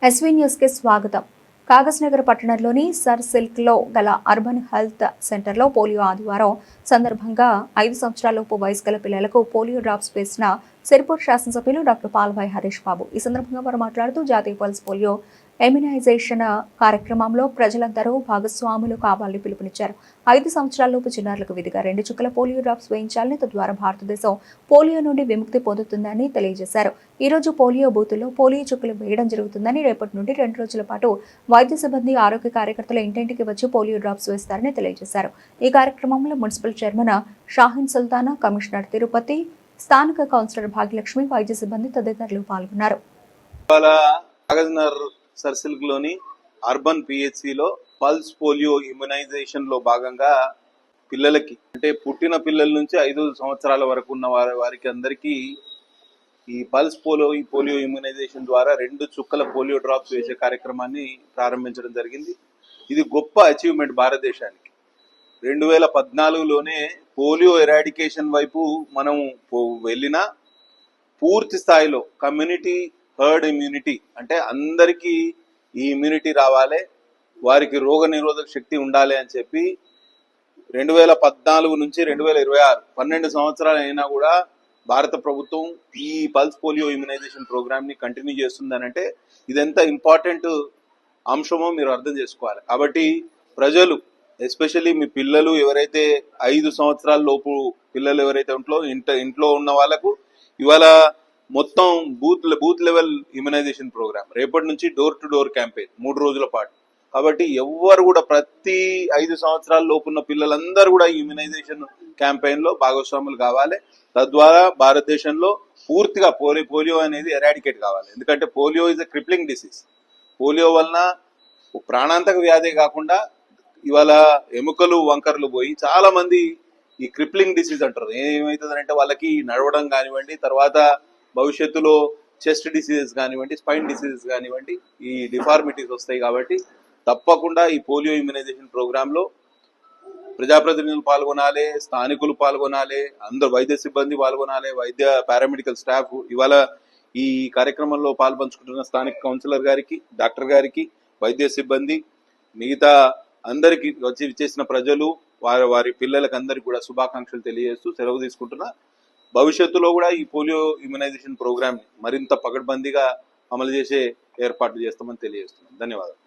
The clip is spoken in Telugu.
ఎస్వీ న్యూస్ కి స్వాగతం. కాగజ్ నగర్ పట్టణంలోని సర్ సిల్క్ లో గల అర్బన్ హెల్త్ సెంటర్లో పోలియో ఆదివారం సందర్భంగా 5 సంవత్సరాలలోపు వయసు గల పిల్లలకు పోలియో డ్రాప్స్ వేసిన సిరిపూర్ శాసనసభ్యులు డాక్టర్ పాల్వాయి హరీష్ బాబు. ఈ సందర్భంగా వారు మాట్లాడుతూ జాతీయ పల్స్ పోలియో ఇమ్యునైజేషన్ కార్యక్రమంలో ప్రజలందరూ భాగస్వాములు కావాలని పిలుపునిచ్చారు. 5 సంవత్సరాలలోపు చిన్నారులకు విధిగా 2 చుక్కల పోలియో డ్రాప్స్ వేయించాలని, తద్వారా భారతదేశం పోలియో నుండి విముక్తి పొందుతుందని తెలియజేశారు. ఈ రోజు పోలియో బూతుల్లో పోలియో చుక్కలు వేయడం జరుగుతుందని, రేపటి నుండి 2 రోజుల పాటు వైద్య సిబ్బంది, ఆరోగ్య కార్యకర్తలు ఇంటింటికి వచ్చి పోలియో డ్రాప్స్ వేస్తారని తెలియజేశారు. ఈ కార్యక్రమంలో municipal chairman Shaheen Sultana, commissioner Tirupati, స్థానిక కౌన్సిలర్ భాగ్యలక్ష్మి, వైద్య సిబ్బంది తదితరులు పాల్గొన్నారు. సర్సిల్క్ లోని అర్బన్ పిహెచ్సిలో పల్స్ పోలియో ఇమ్యునైజేషన్ లో భాగంగా పిల్లలకి అంటే పుట్టిన పిల్లల నుంచి 5 సంవత్సరాల వరకు ఉన్న వారికి అందరికీ ఈ పల్స్ పోలియో ఇమ్యునైజేషన్ ద్వారా 2 చుక్కల పోలియో డ్రాప్స్ వేసే కార్యక్రమాన్ని ప్రారంభించడం జరిగింది. ఇది గొప్ప అచీవ్మెంట్ భారతదేశానికి. 2014లోనే పోలియో ఎరాడికేషన్ వైపు మనం వెళ్ళినా పూర్తి స్థాయిలో కమ్యూనిటీ హర్డ్ ఇమ్యూనిటీ అంటే అందరికీ ఈ ఇమ్యూనిటీ రావాలి, వారికి రోగ నిరోధక శక్తి ఉండాలి అని చెప్పి 2014 నుంచి 2026 12 సంవత్సరాలు అయినా కూడా భారత ప్రభుత్వం ఈ పల్స్ పోలియో ఇమ్యునైజేషన్ ప్రోగ్రామ్ ని కంటిన్యూ చేస్తుందనంటే ఇదెంత ఇంపార్టెంట్ అంశమో మీరు అర్థం చేసుకోవాలి. కాబట్టి ప్రజలు ఎస్పెషల్లీ మీ పిల్లలు ఎవరైతే 5 సంవత్సరాల లోపు పిల్లలు ఎవరైతే ఇంట్లో ఉన్న వాళ్ళకు ఇవాళ మొత్తం బూత్ లెవెల్ ఇమ్యునైజేషన్ ప్రోగ్రామ్, రేపటి నుంచి డోర్ టు డోర్ క్యాంపెయిన్ 3 రోజుల పాటు. కాబట్టి ఎవ్వరు కూడా ప్రతి 5 సంవత్సరాల లోపున్న పిల్లలందరూ కూడా ఈ ఇమ్యునైజేషన్ క్యాంపెయిన్ లో భాగస్వాములు కావాలి. తద్వారా భారతదేశంలో పూర్తిగా పోలియో అనేది ఎరాడికేట్ కావాలి. ఎందుకంటే polio is a crippling disease. Polio వలన ప్రాణాంతక వ్యాధి కాకుండా ఇవాళ ఎముకలు వంకర్లు పోయి చాలా మంది ఈ క్రిప్లింగ్ డిసీజ్ అంటారు. ఏమవుతుందంటే వాళ్ళకి నడవడం కానివ్వండి, తర్వాత భవిష్యత్తులో చెస్ట్ డిసీజెస్ కానివ్వండి, స్పైన్ డిసీజెస్ కానివ్వండి, ఈ డిఫార్మిటీస్ వస్తాయి. కాబట్టి తప్పకుండా ఈ పోలియో ఇమ్యునైజేషన్ ప్రోగ్రామ్ లో ప్రజాప్రతినిధులు పాల్గొనాలి, స్థానికులు పాల్గొనాలి, అందరు వైద్య సిబ్బంది పాల్గొనాలి, వైద్య పారామెడికల్ స్టాఫ్. ఇవాళ ఈ కార్యక్రమంలో పాల్పంచుకుంటున్న స్థానిక కౌన్సిలర్ గారికి, డాక్టర్ గారికి, వైద్య సిబ్బంది, మిగతా అందరికి వచ్చి చేసిన ప్రజలు, వారి పిల్లలకి అందరికి కూడా శుభాకాంక్షలు తెలియజేస్తూ సెలవు తీసుకుంటున్నా. భవిష్యత్తులో కూడా ఈ పోలియో ఇమ్యునైజేషన్ ప్రోగ్రామ్ ని మరింత పకడ్బందీగా అమలు చేసే ఏర్పాట్లు చేస్తామని తెలియజేస్తున్నాం. ధన్యవాదాలు.